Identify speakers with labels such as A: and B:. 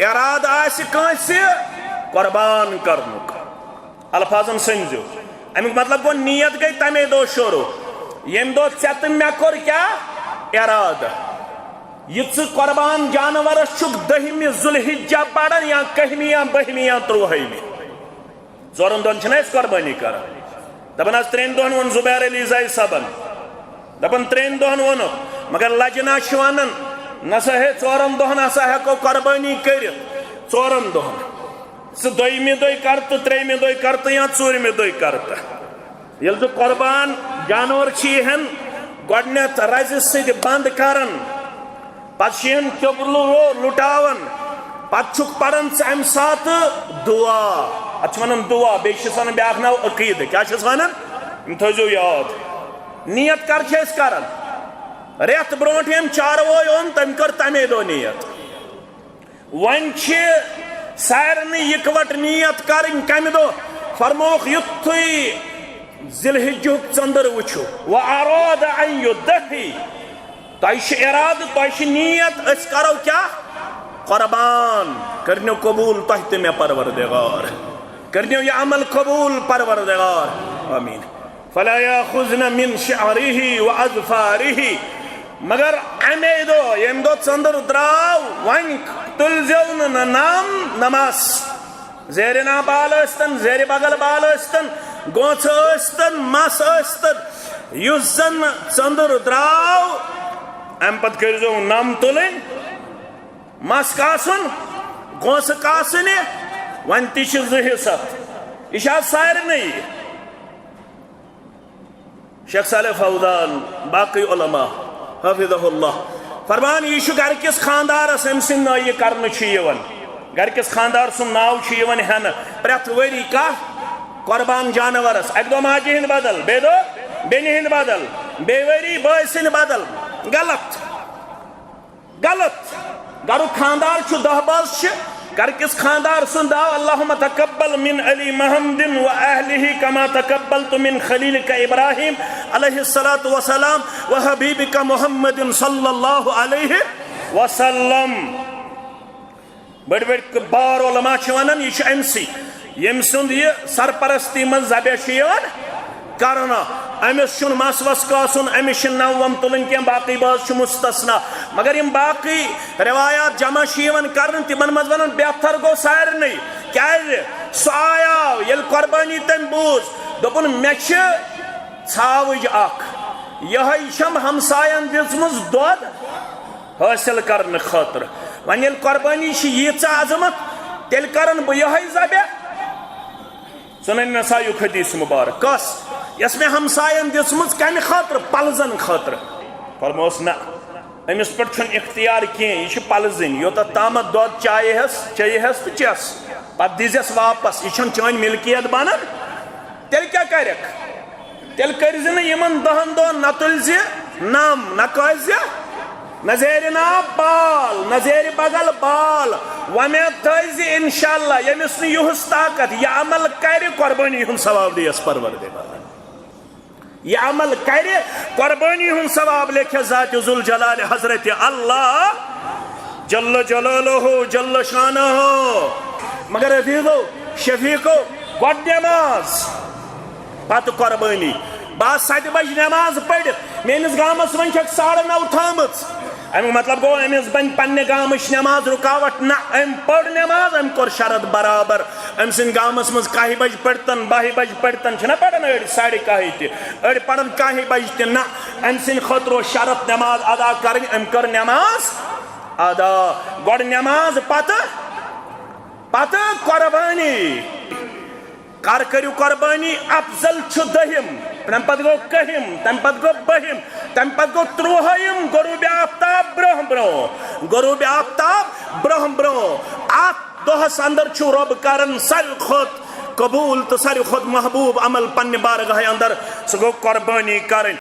A: اراد آس کانسی قربان کرنک الفاظن سمجھو امیک مطلب گو نیت گئی تمے دو شروع یم دو ژےٚ تہٕ مےٚ کوٚر کیٛاہ ارادہ یہ قربان جانورس چھُکھ 10 ذوالحجہ پڑان یا 11 یا 12 یا 13 ژورن دۄہن چھِنہ أسۍ قربانی کران دپان حظ 3 دۄہن ووٚن زبیر علی زائی صٲبن دپان 3 دۄہن ووٚنُکھ مگر لجنا چھِ ونان نسا ہے 4 دۄہن ہسا ہیکو قربانی کٔرِتھ 4 دۄہن ژٕ 2مہِ دۄہہِ کر تہٕ 3مہِ دۄہہِ کر تہٕ یا 4مہِ دۄہہِ کر تہٕ ییٚلہِ ژٕ قربان جانور چھِ یِہن گۄڈنیتھ رزِ سۭتۍ بند کران پتہٕ چھِ یِہن کیوٚبلہٕ لُٹاوان پتہٕ چھُکھ پران ژٕ امہِ ساتہٕ دعا اتھ چھِ ونان دعا بیٚیہِ چھِس ونان بیٛاکھ ناو عقیٖدٕ کیٛاہ چھِس ونان یِم تھٲیزیو یاد نیت کر چھِ أسۍ کران رٮ۪تھ برونٛٹھ ییٚمۍ چاروٲے اوٚن تٔمۍ کٔر تمے دۄہ نیت وۄنۍ چھِ سارنٕے یِکوَٹ نیت کرٕنۍ کمہِ دۄہ فرمووُکھ یُتھُے ذِلحجُک ژٔنٛدٕر وٕچھِو وَأَرَادَ أَن يُضَحِّيَ تۄہہِ چھُ اِرادٕ تۄہہِ چھِ نیت أسۍ کرو کیٛاہ قربان کٔرنیو قبوٗل تۄہہِ تہٕ مےٚ پروردگار کٔرنیو یہِ عمل قبوٗل پروردگار آمیٖن فَلَا يَأْخُذْنَ مِن شَعْرِهِ وَأَظْفَارِهِ مگر امے دۄہ ییٚمہِ دۄہ ژٔنٛدٕر درٛاو وۄنۍ تُلزیو نہٕ نَم نمس زیرِ نا بال ٲسۍتن زیرِ بغل بال ٲسۍتن گوژھٕ ٲسۍتن مس ٲسۍتن یُس زن ژٔنٛدٕر درٛاو امہِ پتہٕ کٔرۍزیو نم تُلٕنۍ مس کاسُن گوژھٕ کاسنہِ وۄنۍ تہِ چھِ 2 حصہٕ یہِ چھِ آز سارنٕے شیخ صالح فوزان باقی علماء حافظہ اللہ فرمان یہ چھُ گرکِس خاندارس أمۍ سٕنٛدۍ نٲیہِ کرنہٕ چھُ یِوان گرکِس خاندار سُنٛد ناو چھُ یِوان ہٮ۪نہٕ پرٛٮ۪تھ ؤری کانٛہہ قربان جانورس اکہِ دۄہ ماجہِ ہٕنٛدۍ بدل بیٚیہِ دۄہ بیٚنہِ ہٕنٛدۍ بدل بیٚیہِ ؤری بٲے سٕنٛدۍ بدل غلط غلط گرُک خاندار چھُ 10 بٲژ چھِ گرکِس خاندار سُنٛد ناو اللہُمَّ تقبل من علی محمد وأہلہ کما تقبلت من خلیلک ابراہیم علیہ الصلاۃ والسلام وحبیبک محمد صلی اللہ علیہ وسلم بڑی بڑی بار علماء چھِ ونان یہ چھُ أمۍسٕے ییٚمہِ سُنٛد یہِ سرپرستی منٛز ذبح چھُ یِوان کرنہٕ أمِس چھُنہٕ مس وس کاسُن أمِس چھِنہٕ نم وم تُلٕنۍ کینٛہہ باقٕے بٲژ چھِ مستثنا مگر یِم باقٕے روایات جمع چھِ یِوان کرنہٕ تِمن منٛز ونان بہتر گوٚو سارنٕے کیازِ سُہ آیاو ییٚلہِ قربانی تٔمۍ بوٗز دوٚپُن مےٚ چھِ ژھاوٕج اکھ یِہوٚے چھم ہمساین دِژمٕژ دۄد حٲصِل کرنہٕ خٲطرٕ وۄنۍ ییٚلہِ قربانی چھِ ییٖژاہ عظمت تیٚلہِ کرن بہٕ یِہوٚے ذبح سنن نسائیُک حدیث مبارک کس یس مےٚ ہمساین دِژمٕژ کمہِ خٲطرٕ پلزن خٲطرٕ فرموس نہ أمِس پٮ۪ٹھ چھُنہٕ اختیار کینٛہہ یہِ چھِ پلزٕنۍ یوٚتتھ تامتھ دۄد چیٚیہس تہٕ چٮ۪س پتہٕ دِزٮ۪س واپس یہِ چھنہٕ چٲنۍ ملکیت بنان تیٚلہِ کیٛاہ کرکھ تیٚلہِ کٔرۍ زِ نہٕ یِمن 10 دۄہن نہ تُلۍ زِ نم نہ کٲسۍ زِ نہ زیرِ ناو بال نہ زیرِ بغل بال وۄمید تھٲے زِ انشاءاللہ ییٚمِس نہٕ یِہُس طاقت یہِ عمل کرِ قربانی ہُنٛد ثواب دِیس پروردگار یہ عمل کرِ قربانی ہُنٛد ثواب لیکھٮ۪س ذاتِ ذوالجلال حضرت اللہ جل جلالہ جل شانہ مگر عزیزو شفیقو گۄڈٕ نٮ۪ماز پتہٕ قربانی بہٕ 7 بجہِ نٮ۪ماز پٔرِتھ میٲنِس گامس منٛز چھکھ 9:30 تھٲمٕژ امیُک مطلب گوٚو أمِس بنہِ پننہِ گامٕچ نٮ۪ماز رُکاوٹ نہ أمۍ پٔر نٮ۪ماز أمۍ کوٚر شرط برابر أمۍ سٕنٛدِ گامس منٛز 1 بجہِ پٔرتن 12 بجہِ پٔرتن چھِنہ پران أڑۍ 1:30 تہِ أڑۍ پران 1 بجہِ تہِ نہ أمۍ سٕنٛدِ خٲطرٕ اوس شرط نٮ۪ماز ادا کرٕنۍ أمۍ کٔر نٮ۪ماز ادا گۄڈٕ نٮ۪ماز پتہٕ قربانی کر کٔرِو قربانی افضل چھُ 10م تمہِ پتہٕ گوٚو 1ہِم تمہِ پتہٕ گوٚو 2ہِم تمہِ پتہٕ گوٚو 13ہِم غروٗبِ آفتاب غروٗبِ آفتاب برونٛہہ برونٛہہ اتھ دۄہس اندر چھُ رۄب کران ساروی کھۄتہٕ قبوٗل تہٕ ساروی کھۄتہٕ محبوٗب عمل پننہِ بارگاہہِ اندر سُہ گوٚو قربانی کرٕنۍ